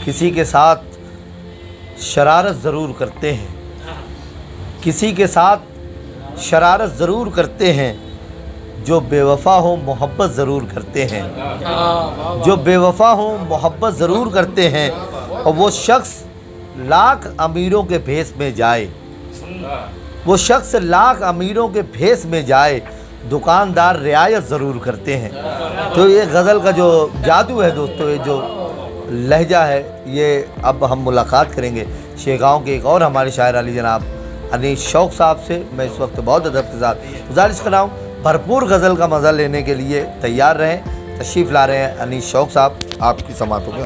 किसी के साथ शरारत ज़रूर करते हैं, किसी के साथ शरारत ज़रूर करते हैं, जो बेवफ़ा हो मोहब्बत ज़रूर करते हैं, जो बेवफ़ा हो मोहब्बत ज़रूर करते हैं। और वो शख्स लाख अमीरों के भेस में जाए, वो शख्स लाख अमीरों के भेस में जाए, दुकानदार रियायत ज़रूर करते हैं। तो ये गज़ल का जो जादू है दोस्तों, ये जो लहजा है, ये अब हम मुलाकात करेंगे शेगांव के एक और हमारे शायर अली जनाब अनीस शौक़ साहब से। मैं इस वक्त बहुत अदब के साथ गुजारिश कर रहा हूँ, भरपूर गज़ल का मज़ा लेने के लिए तैयार रहें। तशरीफ़ ला रहे हैं अनीस शौक़ साहब, आपकी समातों में।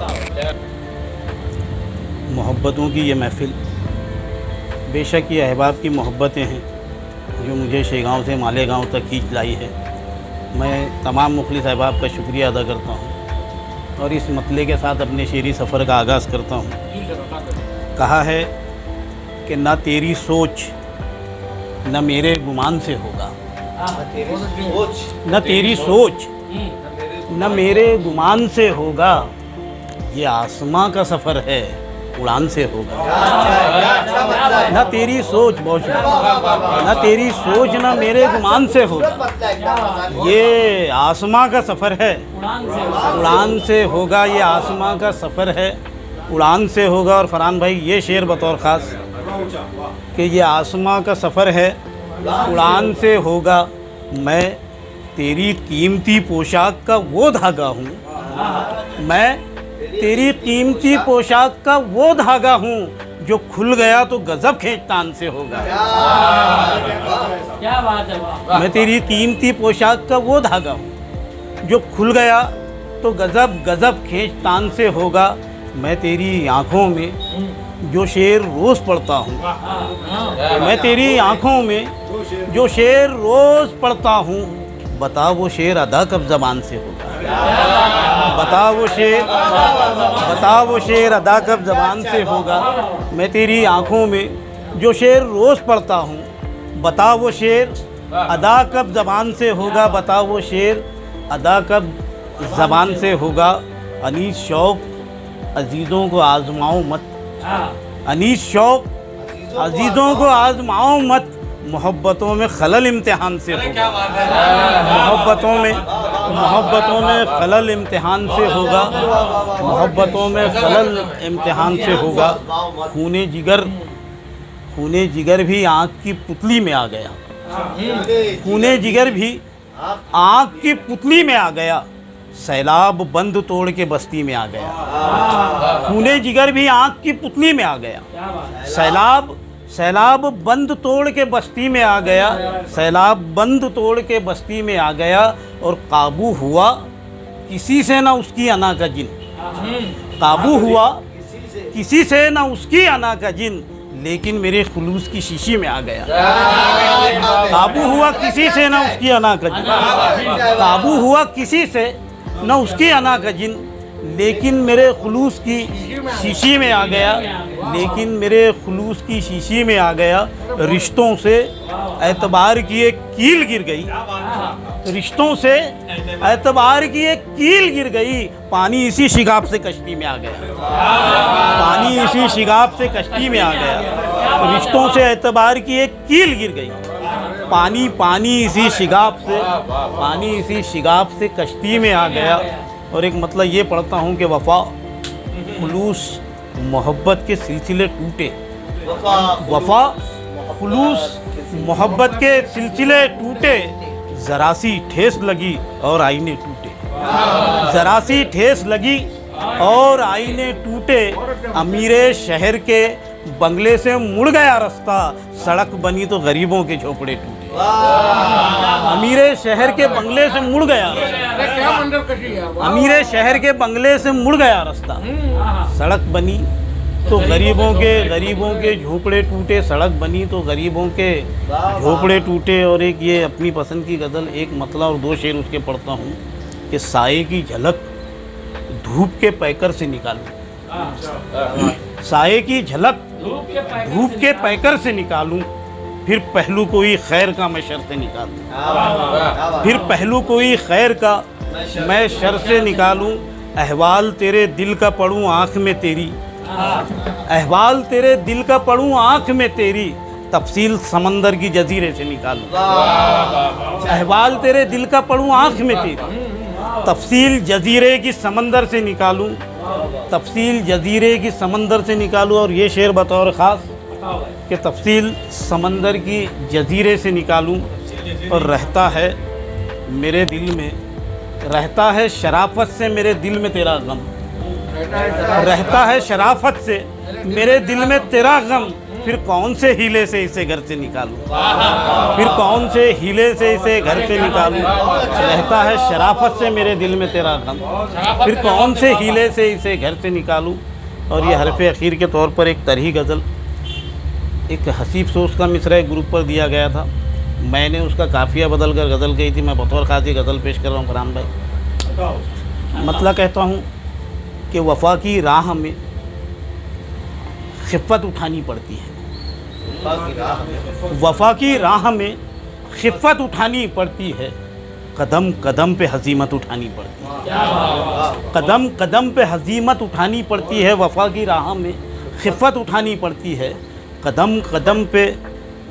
मोहब्बतों की ये महफ़िल, बेशक ये अहबाब की मोहब्बतें हैं जो मुझे शेगांव से मालेगांव तक खींच लाई है। मैं तमाम मुखलिस अहबाब का शुक्रिया अदा करता हूँ और इस मतले के साथ अपने शेरी सफ़र का आगाज़ करता हूँ। कहा है कि ना तेरी सोच न मेरे गुमान से होगा, न तेरी सोच न मेरे गुमान से होगा, ये आसमां का सफ़र है उड़ान से होगा। न तेरी सोच, बहुत न तेरी सोच न मेरे गुमान से होगा, ये आसमां का सफ़र है उड़ान से होगा, ये आसमां का सफ़र है उड़ान से होगा। और फरहान भाई ये शेर बतौर ख़ास कि ये आसमां का सफ़र है उड़ान से होगा, मैं तेरी कीमती पोशाक का वो धागा हूँ, मैं तेरी कीमती पोशाक का वो धागा हूँ, जो खुल गया तो गज़ब खींचतान से होगा। क्या बात है। मैं तेरी कीमती पोशाक का वो धागा हूँ, जो खुल गया तो गज़ब गज़ब खींचतान से होगा। मैं तेरी आँखों में जो शेर रोज़ पढ़ता हूँ, मैं तेरी आँखों में जो शेर रोज़ पढ़ता हूँ, बता वो शेर अदा कब ज़बान से होगा, बता वो शेर अदा कब ज़बान से होगा। मैं तेरी आँखों में जो शेर रोज़ पढ़ता हूँ, बता वो शेर अदा कब ज़बान से होगा, बता वो शेर अदा कब ज़बान से होगा। अनीस शौक़ अजीज़ों को आज़माओ मत, अनीस शौक़ अजीज़ों को आज़माओ मत, मोहब्बतों में खलल इम्तिहान से होगा, मोहब्बतों में खलल इम्तिहान से होगा, मोहब्बतों में खलल इम्तिहान से होगा। खूने जिगर भी आँख की पुतली में आ गया, खूने जिगर भी आँख की पुतली में आ गया, सैलाब बंद तोड़ के बस्ती में आ गया। खूने जिगर भी आँख की पुतली में आ गया, सैलाब बंद तोड़ के बस्ती में आ गया, सैलाब बंद तोड़ के बस्ती में आ गया। और काबू हुआ किसी से ना उसकी अना का जिन, काबू हुआ किसी से ना उसकी अना का जिन, लेकिन मेरे खुलूस की शीशी में आ गया। काबू हुआ किसी से ना उसकी अना का जिन, काबू हुआ किसी से ना उसकी अना का जिन, लेकिन मेरे खुलूस की शीशी में आ गया, लेकिन मेरे खुलूस की शीशी में आ गया। रिश्तों से एतबार की एक कील गिर गई, रिश्तों से एतबार की एक कील गिर गई, पानी इसी शिगाफ से कश्ती में आ गया, पानी इसी शिगाफ से कश्ती में आ गया। रिश्तों से एतबार की एक कील गिर गई, पानी इसी शिगाफ से, पानी इसी शिगाफ से कश्ती में आ गया। और एक मतलब ये पढ़ता हूँ कि वफ़ा खुलूस मोहब्बत के सिलसिले टूटे, वफ़ा खुलूस मोहब्बत के सिलसिले टूटे, ज़रा सी ठेस लगी और आईने टूटे, ज़रा सी ठेस लगी और आईने टूटे। अमीरे शहर के बंगले से मुड़ गया रास्ता, सड़क बनी तो गरीबों के झोपड़े टूटे। अमीरे शहर के बंगले से मुड़ गया, अमीरे शहर के बंगले से मुड़ गया रास्ता, सड़क बनी तो गरीबों के झोपड़े टूटे, सड़क बनी तो गरीबों के झोपड़े टूटे। और एक ये अपनी पसंद की गज़ल, एक मतलब और दो शेर उसके पढ़ता हूँ कि साए की झलक धूप के पैकर से निकालूं, साए की झलक धूप के पैकर से निकालूं, फिर पहलू कोई खैर का मैं शर से निकालूं, फिर पहलू कोई खैर का मैं शर से निकालूं। अहवाल तेरे दिल का पढ़ूं आँख में तेरी, अहवाल तेरे दिल का पढ़ूं आँख में तेरी, तफसील समंदर की जजीरे से निकालूं। अहवाल तेरे दिल का पढ़ूं आँख में तेरी, तफसील जजीरे की समंदर से निकालूं, तफसील जजीरे की समंदर से निकालूं। और ये शेर बतौर ख़ास कि तफसील समंदर की जजीरे से निकालूं। और रहता है मेरे दिल में, रहता है शराफत से मेरे दिल में तेरा गम, रहता है शराफत से मेरे दिल में तेरा गम, फिर कौन से हीले से इसे घर से निकालूं, फिर कौन से हीले से इसे घर से निकालूं। रहता है शराफत से मेरे दिल में तेरा गम, फिर कौन से हीले से इसे घर से निकालूं। और ये हरफ़े अखीर के तौर पर एक तरही गज़ल, एक हसीब सोच का मिसरा एक ग्रुप पर दिया गया था। मैंने उसका काफ़िया बदल कर गज़ल कही थी। मैं बतौर ख़ास ये गज़ल पेश कर रहा हूँ फरहान भाई। मतलब कहता हूँ कि वफ़ा की राह में खिफ़्फ़त उठानी पड़ती है, वफ़ा की राह में खिफ़्फ़त उठानी पड़ती है, कदम कदम पे हज़ीमत उठानी पड़ती है, कदम कदम पे हज़ीमत उठानी पड़ती है। वफ़ा की राह में खिफ़्फ़त उठानी पड़ती है, कदम कदम पे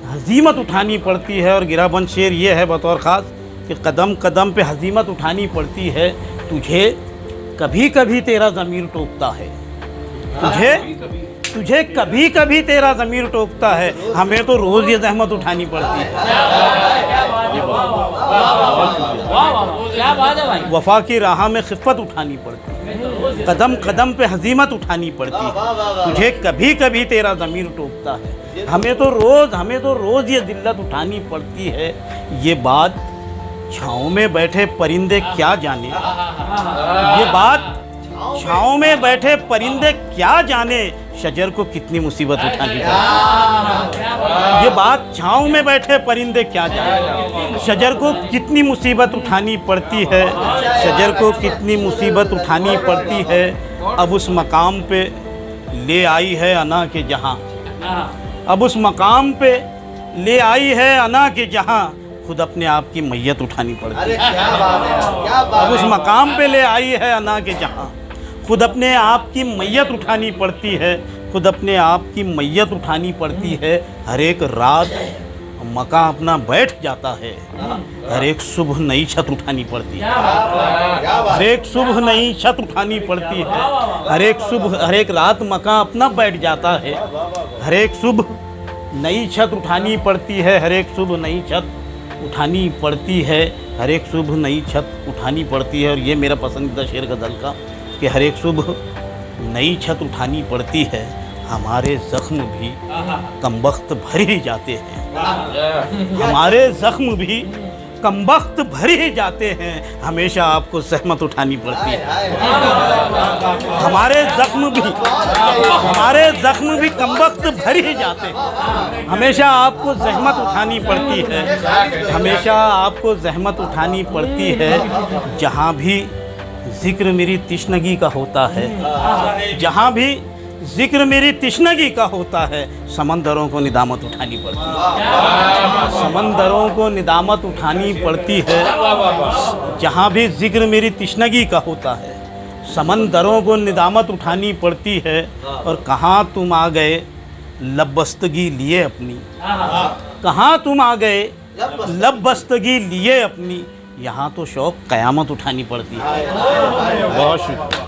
हज़ीमत उठानी पड़ती है। और गिराबंद शेर ये है बतौर ख़ास कि कदम कदम पे हज़ीमत उठानी पड़ती है, तुझे कभी कभी तेरा ज़मीर टोकता है, तुझे कभी कभी तेरा ज़मीर टोकता है, हमें तो रोज़ ये ज़हमत उठानी पड़ती है। वफ़ा की राह में खिफ़्फ़त उठानी पड़ती है, कदम कदम पे हज़ीमत उठानी पड़ती है, तुझे कभी कभी तेरा ज़मीर टोकता है, हमें तो रोज़ ये दिल्लत उठानी पड़ती है। ये बात छाँव में बैठे परिंदे क्या जाने, ये बात छाँव में बैठे परिंदे क्या जाने, शजर को कितनी मुसीबत उठानी पड़ती है। ये बात छाँव में बैठे परिंदे क्या जाने, शजर को कितनी मुसीबत उठानी पड़ती है, शजर को कितनी मुसीबत उठानी पड़ती है। अब उस मकाम पे ले आई है अना के जहाँ, अब उस मकाम पे ले आई है अना के जहाँ, खुद अपने आप की मैयत उठानी पड़ती है। अब उस मकाम पे ले आई है अना के जहाँ, खुद अपने आप की मैयत उठानी पड़ती है, खुद अपने आप की मैयत उठानी पड़ती है। हर एक रात मकां अपना बैठ जाता है, हर एक सुबह नई छत उठानी पड़ती है, हर एक सुबह नई छत उठानी पड़ती है, हर एक रात मकां अपना बैठ जाता है, हर एक सुबह नई छत उठानी पड़ती है, हर एक सुबह नई छत उठानी पड़ती है, हर एक सुबह नई छत उठानी पड़ती है। और ये मेरा पसंदीदा शेर गज़ल का कि हर एक सुबह नई छत उठानी पड़ती है, हमारे ज़ख्म भी कमबख्त भर ही जाते हैं, हमारे ज़ख्म भी कमबख्त भर ही जाते हैं, हमेशा आपको ज़हमत उठानी पड़ती है, हमारे ज़ख्म भी कमबख्त भर ही जाते हैं, हमेशा आपको ज़हमत उठानी पड़ती है, हमेशा आपको ज़हमत उठानी पड़ती है। जहाँ भी ज़िक्र मेरी तिश्नगी का होता है, जहाँ भी ज़िक्र मेरी तिश्नगी का होता है, समंदरों को निदामत उठानी पड़ती है, समंदरों को निदामत उठानी पड़ती है। जहाँ भी ज़िक्र मेरी तिश्नगी का होता है, समंदरों को निदामत उठानी पड़ती है। और कहाँ तुम आ गए लबस्तगी लिए अपनी, कहाँ तुम आ गए लबस्तगी लिए अपनी, यहाँ तो शौक़ क़यामत उठानी पड़ती है। बहुत शुक्रिया।